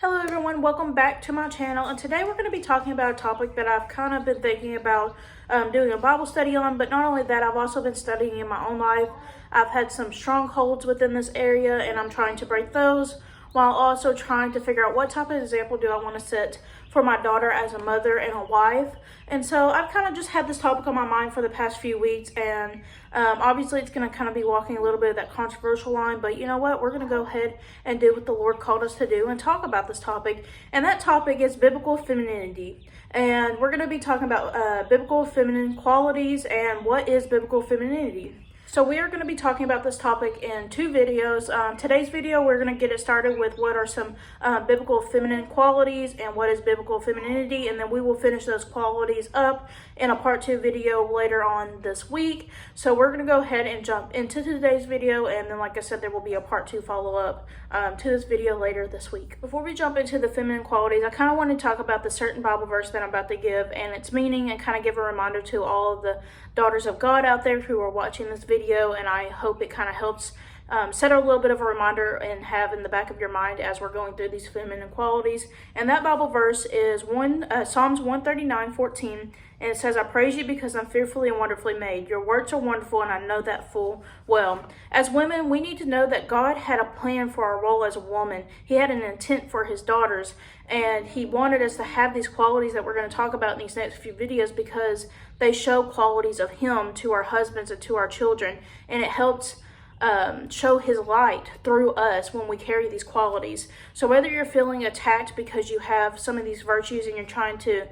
Hello everyone, welcome back to my channel, and today we're going to be talking about a topic that I've kind of been thinking about doing a Bible study on, but not only that, I've also been studying in my own life. I've had some strongholds within this area and I'm trying to break those while also trying to figure out what type of example do I want to set for my daughter as a mother and a wife. And so I've kind of just had this topic on my mind for the past few weeks, and obviously it's going to kind of be walking a little bit of that controversial line, but you know what, we're going to go ahead and do what the Lord called us to do and talk about this topic. And that topic is biblical femininity, and we're going to be talking about biblical feminine qualities and what is biblical femininity. So we are going to be talking about this topic in two videos. Today's video, we're going to get it started with what are some biblical feminine qualities and what is biblical femininity, and then we will finish those qualities up in a part 2 video later on this week. So we're going to go ahead and jump into today's video, and then like I said, there will be a part 2 follow-up to this video later this week. Before we jump into the feminine qualities, I kind of want to talk about the certain Bible verse that I'm about to give and its meaning, and kind of give a reminder to all of the daughters of God out there who are watching this video, and I hope it kind of helps set a little bit of a reminder and have in the back of your mind as we're going through these feminine qualities. And that Bible verse is Psalms 139:14, and it says, "I praise you because I'm fearfully and wonderfully made. Your works are wonderful, and I know that full well." As women, we need to know that God had a plan for our role as a woman. He had an intent for his daughters, and he wanted us to have these qualities that we're going to talk about in these next few videos, because they show qualities of him to our husbands and to our children, and it helps show his light through us when we carry these qualities. So whether you're feeling attacked because you have some of these virtues and you're trying to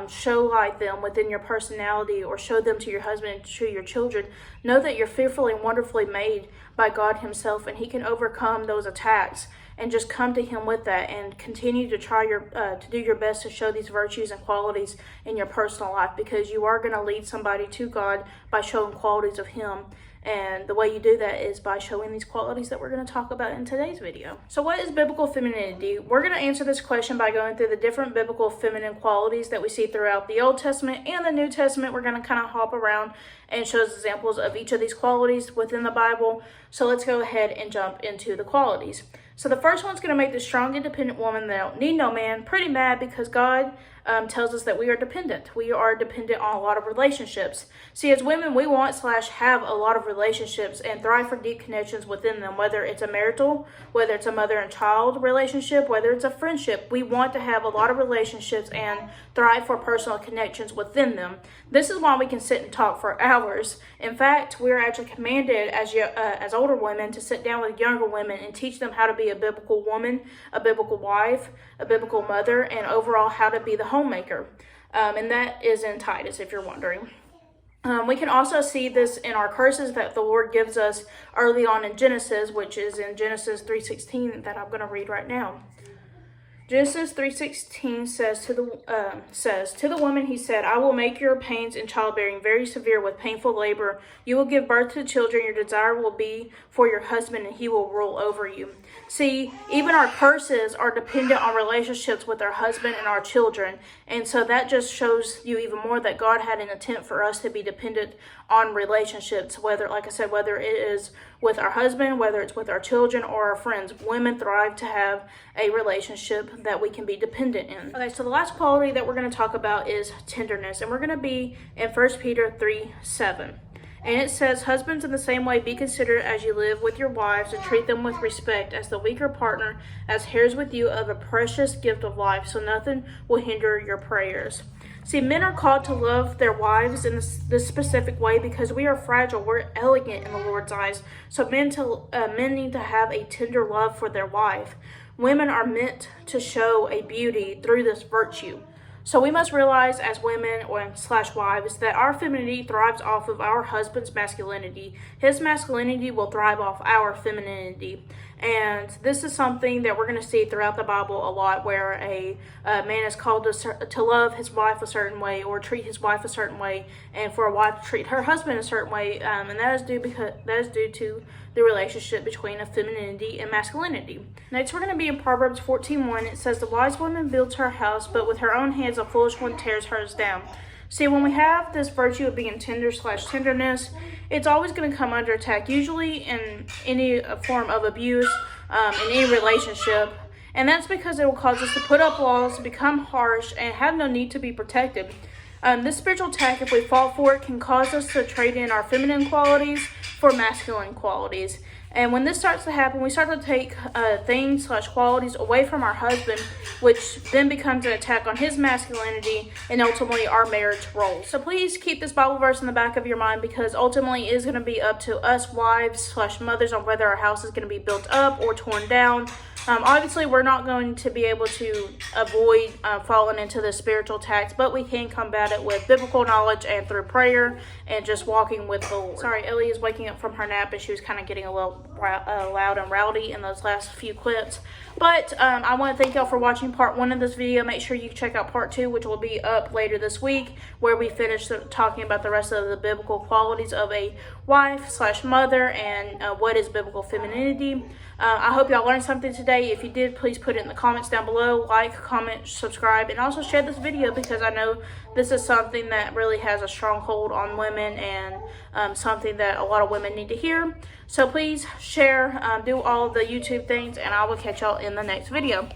show light them within your personality or show them to your husband and to your children, know that you're fearfully and wonderfully made by God himself, and he can overcome those attacks. And just come to him with that and continue to try to do your best to show these virtues and qualities in your personal life, because you are going to lead somebody to God by showing qualities of him. And the way you do that is by showing these qualities that we're going to talk about in today's video. So what is biblical femininity? We're going to answer this question by going through the different biblical feminine qualities that we see throughout the Old Testament and the New Testament. We're going to kind of hop around and show us examples of each of these qualities within the Bible. So let's go ahead and jump into the qualities. So the first one's going to make the strong, independent woman that don't need no man pretty mad, because God tells us that we are dependent. We are dependent on a lot of relationships. See, as women, we want/have a lot of relationships and thrive for deep connections within them, whether it's a marital, whether it's a mother and child relationship, whether it's a friendship. We want to have a lot of relationships and thrive for personal connections within them. This is why we can sit and talk for hours. In fact, we're actually commanded as older women to sit down with younger women and teach them how to be a biblical woman, a biblical wife, a biblical mother, and overall how to be the homemaker. And that is in Titus, if you're wondering. We can also see this in our curses that the Lord gives us early on in Genesis, which is in Genesis 3:16 that I'm going to read right now. Genesis 3:16 says to the woman, he said, "I will make your pains in childbearing very severe with painful labor. You will give birth to children. Your desire will be for your husband, and he will rule over you." See, even our curses are dependent on relationships with our husband and our children. And so that just shows you even more that God had an intent for us to be dependent on relationships, whether, like I said, whether it is with our husband, whether it's with our children or our friends. Women thrive to have a relationship that we can be dependent in. Okay, so the last quality that we're going to talk about is tenderness, and we're going to be in 1 Peter 3:7. And it says, "Husbands, in the same way, be considerate as you live with your wives, and treat them with respect as the weaker partner, as heirs with you of a precious gift of life, so nothing will hinder your prayers." See, men are called to love their wives in this specific way because we are fragile. We're elegant in the Lord's eyes. So men need to have a tender love for their wife. Women are meant to show a beauty through this virtue. So we must realize as women / wives that our femininity thrives off of our husband's masculinity. His masculinity will thrive off our femininity. And this is something that we're going to see throughout the Bible a lot, where a man is called to love his wife a certain way or treat his wife a certain way, and for a wife to treat her husband a certain way, and that is due to the relationship between a femininity and masculinity. Next, we're going to be in Proverbs 14:1. It says, "The wise woman builds her house, but with her own hands a foolish one tears hers down." See, when we have this virtue of being tender/tenderness, it's always going to come under attack, usually in any form of abuse, in any relationship. And that's because it will cause us to put up walls, become harsh, and have no need to be protected. This spiritual attack, if we fall for it, can cause us to trade in our feminine qualities for masculine qualities. And when this starts to happen, we start to take things/qualities away from our husband, which then becomes an attack on his masculinity and ultimately our marriage roles. So please keep this Bible verse in the back of your mind, because ultimately it is going to be up to us wives/mothers on whether our house is going to be built up or torn down. Obviously, we're not going to be able to avoid falling into the spiritual attacks, but we can combat it with biblical knowledge and through prayer and just walking with the Lord. Sorry, Ellie is waking up from her nap, and she was kind of getting a little loud and rowdy in those last few clips. But I want to thank y'all for watching part 1 of this video. Make sure you check out part 2, which will be up later this week, where we finish talking about the rest of the biblical qualities of a wife/mother and what is biblical femininity. I hope y'all learned something today. If you did, please put it in the comments down below. Like, comment, subscribe, and also share this video, because I know this is something that really has a strong hold on women and something that a lot of women need to hear. So please share, do all the YouTube things, and I will catch y'all in the next video.